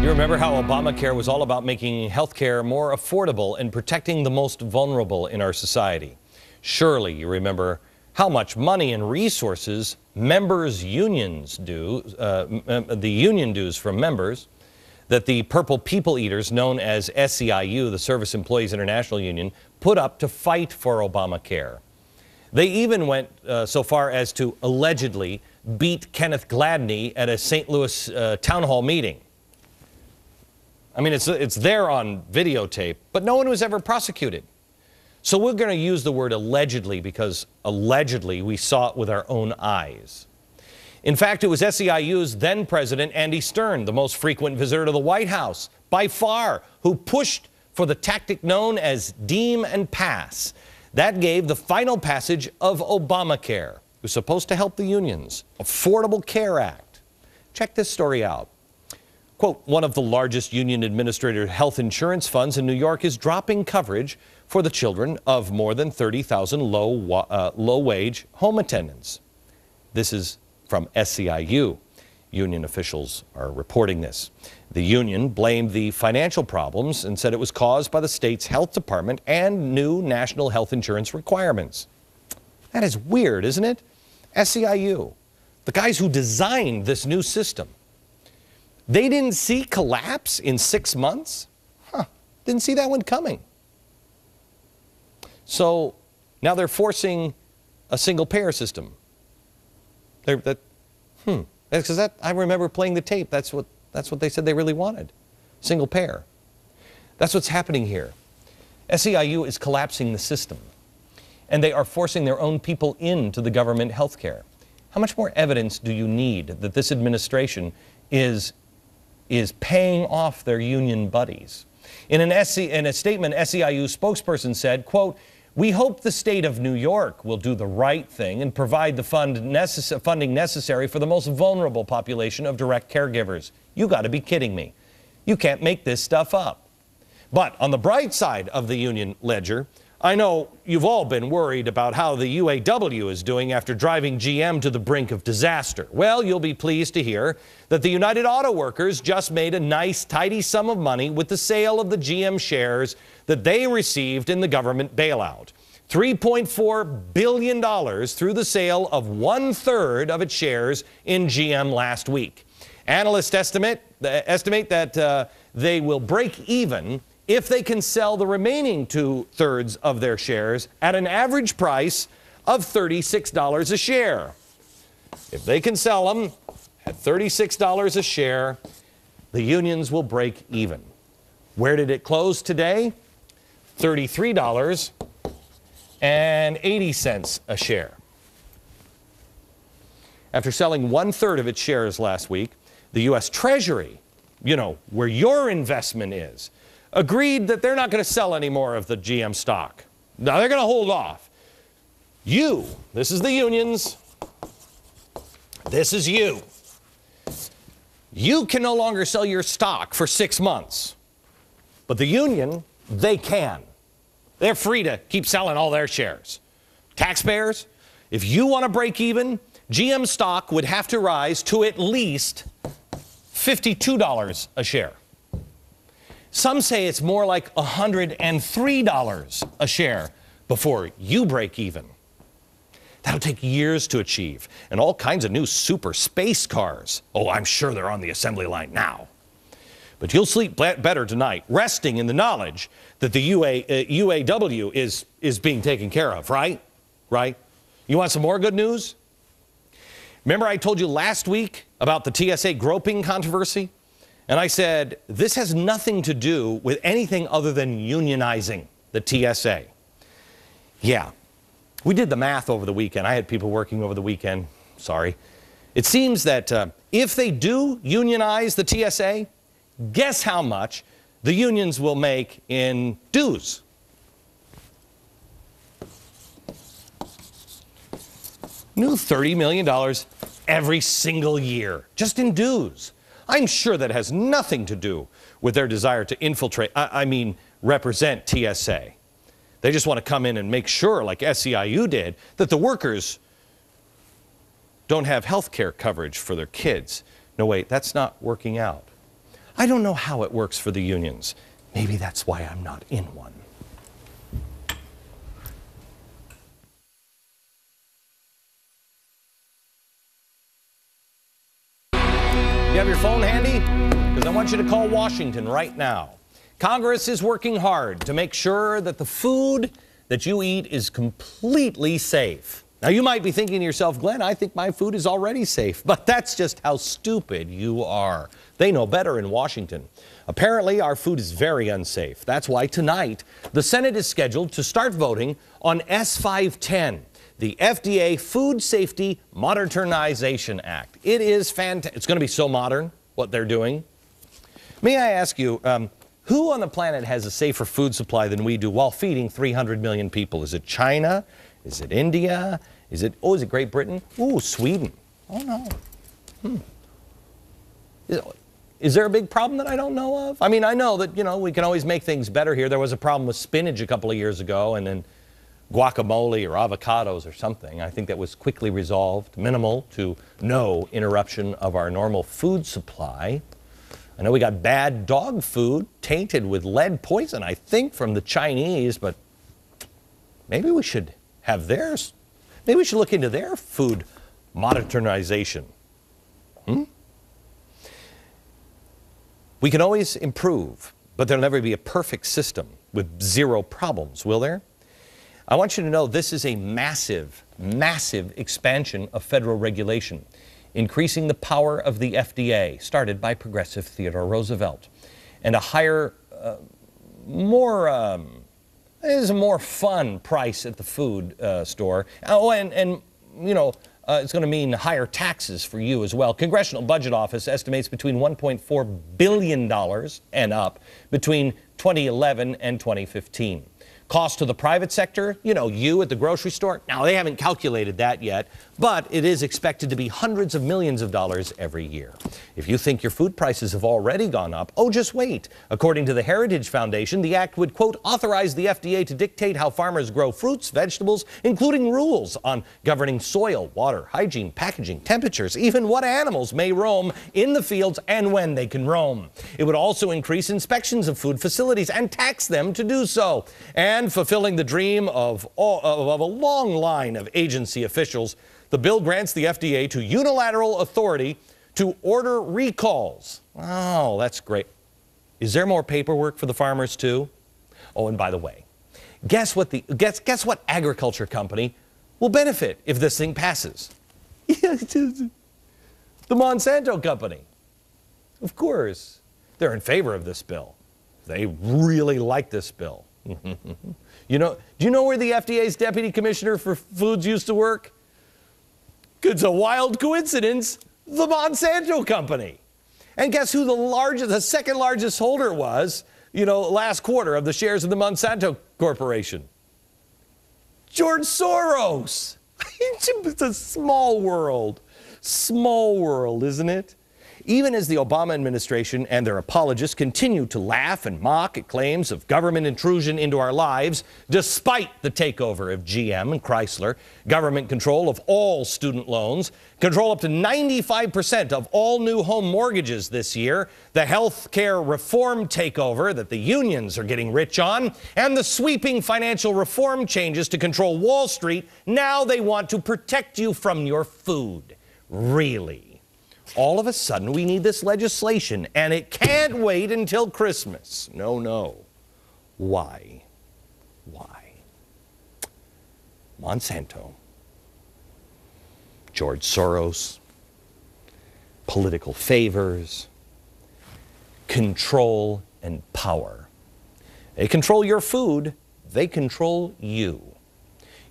You remember how Obamacare was all about making health care more affordable and protecting the most vulnerable in our society. Surely you remember how much money and resources members' unions do, the union dues from members, that the Purple People Eaters, known as SEIU, the Service Employees International Union, put up to fight for Obamacare. They even went so far as to allegedly beat Kenneth Gladney at a St. Louis town hall meeting. I mean, it's there on videotape, but no one was ever prosecuted. So we're going to use the word allegedly because allegedly we saw it with our own eyes. In fact, it was SEIU's then president, Andy Stern, the most frequent visitor to the White House, by far, who pushed for the tactic known as deem and pass. That gave the final passage of Obamacare. It was supposed to help the unions. Affordable Care Act. Check this story out. Quote, one of the largest union-administered health insurance funds in New York is dropping coverage for the children of more than 30,000 low-wage home attendants. This is from SEIU. Union officials are reporting this. The union blamed the financial problems and said it was caused by the state's health department and new national health insurance requirements. That is weird, isn't it? SEIU, the guys who designed this new system. They didn't see collapse in 6 months? Didn't see that one coming. So now they're forcing a single-payer system. Because I remember playing the tape. That's what they said they really wanted. Single payer. That's what's happening here. SEIU is collapsing the system. And they are forcing their own people into the government health care. How much more evidence do you need that this administration is paying off their union buddies? In a statement, SEIU spokesperson said, quote, we hope the state of New York will do the right thing and provide the funding necessary for the most vulnerable population of direct caregivers. You got to be kidding me. You can't make this stuff up. But on the bright side of the union ledger, I know you've all been worried about how the UAW is doing after driving GM to the brink of disaster. Well, you'll be pleased to hear that the United Auto Workers just made a nice, tidy sum of money with the sale of the GM shares that they received in the government bailout. $3.4 billion through the sale of 1/3 of its shares in GM last week. Analysts estimate that they will break even if they can sell the remaining 2/3 of their shares at an average price of $36 a share. If they can sell them at $36 a share, the unions will break even. Where did it close today? $33.80 a share. After selling 1/3 of its shares last week, the U.S. Treasury, where your investment is, agreed that they're not going to sell any more of the GM stock. Now they're going to hold off. This is the unions, this is you. You can no longer sell your stock for 6 months. But the union, they can. They're free to keep selling all their shares. Taxpayers, if you want to break even, GM stock would have to rise to at least $52 a share. Some say it's more like $103 a share before you break even. That'll take years to achieve, and all kinds of new super space cars. Oh, I'm sure they're on the assembly line now. But you'll sleep better tonight, resting in the knowledge that the UAW is being taken care of, right? Right? You want some more good news? Remember I told you last week about the TSA groping controversy? And I said, this has nothing to do with anything other than unionizing the TSA. Yeah, we did the math over the weekend. I had people working over the weekend. Sorry. It seems that if they do unionize the TSA, guess how much the unions will make in dues? New $30 million every single year, just in dues. I'm sure that has nothing to do with their desire to represent TSA. They just want to come in and make sure, like SEIU did, that the workers don't have health care coverage for their kids. No, wait, that's not working out. I don't know how it works for the unions. Maybe that's why I'm not in one. You have your phone handy? Because I want you to call Washington right now. Congress is working hard to make sure that the food that you eat is completely safe. Now, you might be thinking to yourself, Glenn, I think my food is already safe. But that's just how stupid you are. They know better in Washington. Apparently, our food is very unsafe. That's why tonight, the Senate is scheduled to start voting on S-510, the FDA Food Safety Modernization Act. It is fantastic. It's going to be so modern, what they're doing. May I ask you, who on the planet has a safer food supply than we do while feeding 300 million people? Is it China? Is it India? Is it Great Britain? Ooh, Sweden. Oh, no. Is there a big problem that I don't know of? I mean, I know that, we can always make things better here. There was a problem with spinach a couple of years ago, and then guacamole or avocados or something. I think that was quickly resolved, minimal to no interruption of our normal food supply. I know we got bad dog food tainted with lead poison, I think, from the Chinese, but maybe we should have theirs. Maybe we should look into their food modernization. We can always improve, but there'll never be a perfect system with zero problems, will there? I want you to know this is a massive, massive expansion of federal regulation, increasing the power of the FDA, started by Progressive Theodore Roosevelt, and a higher, more fun price at the food store. Oh, and it's going to mean higher taxes for you as well. Congressional Budget Office estimates between $1.4 billion and up between 2011 and 2015. Cost to the private sector, you at the grocery store, now they haven't calculated that yet, but it is expected to be hundreds of millions of dollars every year. If you think your food prices have already gone up, oh, just wait. According to the Heritage Foundation, the act would, quote, authorize the FDA to dictate how farmers grow fruits, vegetables, including rules on governing soil, water, hygiene, packaging, temperatures, even what animals may roam in the fields and when they can roam. It would also increase inspections of food facilities and tax them to do so. And fulfilling the dream of a long line of agency officials, the bill grants the FDA to unilateral authority to order recalls. Oh, that's great. Is there more paperwork for the farmers too? Oh, and by the way, guess what agriculture company will benefit if this thing passes? The Monsanto company. Of course. They're in favor of this bill. They really like this bill. Do you know where the FDA's Deputy Commissioner for Foods used to work? It's a wild coincidence, the Monsanto company. And guess who the second largest holder was, last quarter of the shares of the Monsanto Corporation? George Soros. It's a small world, isn't it? Even as the Obama administration and their apologists continue to laugh and mock at claims of government intrusion into our lives, despite the takeover of GM and Chrysler, government control of all student loans, control up to 95% of all new home mortgages this year, the health care reform takeover that the unions are getting rich on, and the sweeping financial reform changes to control Wall Street, now they want to protect you from your food. Really? All of a sudden, we need this legislation, and it can't wait until Christmas. No. Why? Monsanto, George Soros, political favors, control and power. They control your food. They control you.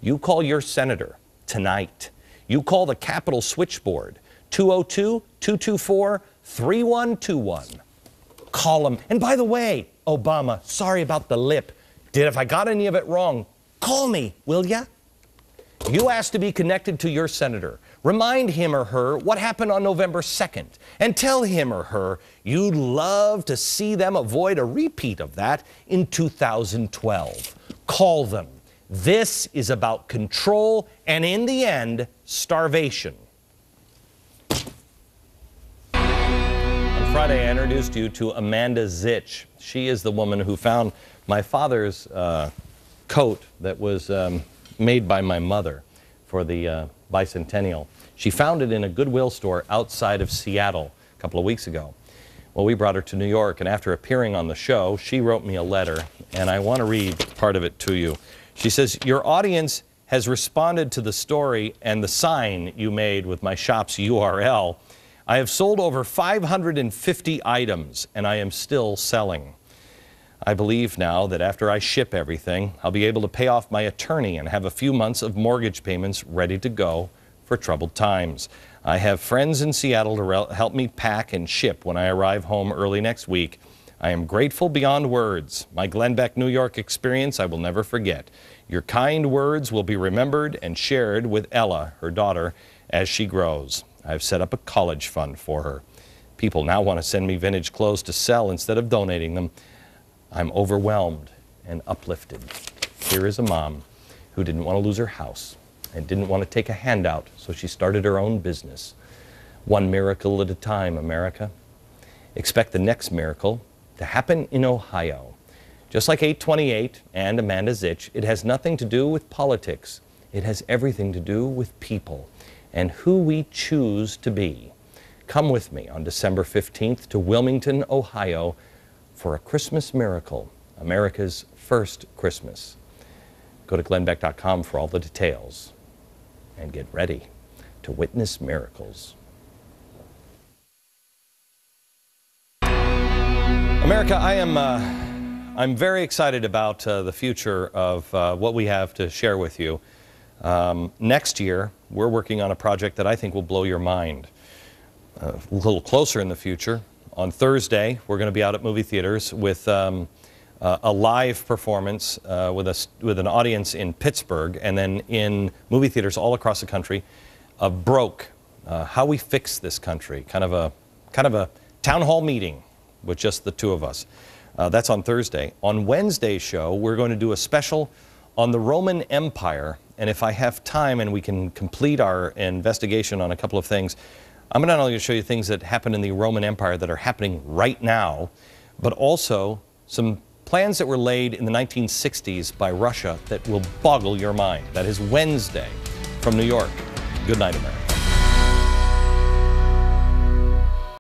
You call your senator tonight. You call the Capitol switchboard. 202-224-3121. Call them. And by the way, Obama, sorry about the lip. If I got any of it wrong, call me, will ya? You asked to be connected to your senator. Remind him or her what happened on November 2nd. And tell him or her you'd love to see them avoid a repeat of that in 2012. Call them. This is about control and, in the end, starvation. Friday, I introduced you to Amanda Zich. She is the woman who found my father's coat that was made by my mother for the bicentennial. She found it in a Goodwill store outside of Seattle a couple of weeks ago. Well, we brought her to New York, and after appearing on the show, she wrote me a letter, and I want to read part of it to you. She says, "Your audience has responded to the story and the sign you made with my shop's URL. I have sold over 550 items, and I am still selling. I believe now that after I ship everything, I'll be able to pay off my attorney and have a few months of mortgage payments ready to go for troubled times. I have friends in Seattle to help me pack and ship when I arrive home early next week. I am grateful beyond words. My Glenn Beck, New York experience I will never forget. Your kind words will be remembered and shared with Ella, her daughter, as she grows. I've set up a college fund for her. People now want to send me vintage clothes to sell instead of donating them. I'm overwhelmed and uplifted. Here is a mom who didn't want to lose her house and didn't want to take a handout, so she started her own business. One miracle at a time, America. Expect the next miracle to happen in Ohio. Just like 828 and Amanda Zich, it has nothing to do with politics. It has everything to do with people and who we choose to be. Come with me on December 15th to Wilmington, Ohio for a Christmas miracle, America's first Christmas. Go to glennbeck.com for all the details and get ready to witness miracles. America, I'm very excited about the future of what we have to share with you. Next year, we're working on a project that I think will blow your mind. A little closer in the future, on Thursday, we're going to be out at movie theaters with a live performance with an audience in Pittsburgh, and then in movie theaters all across the country, of Broke, how we fix this country, kind of a town hall meeting with just the two of us. That's on Thursday. On Wednesday's show, we're going to do a special on the Roman Empire, and if I have time and we can complete our investigation on a couple of things, I'm not only going to show you things that happened in the Roman Empire that are happening right now, but also some plans that were laid in the 1960s by Russia that will boggle your mind. That is Wednesday from New York. Good night, America.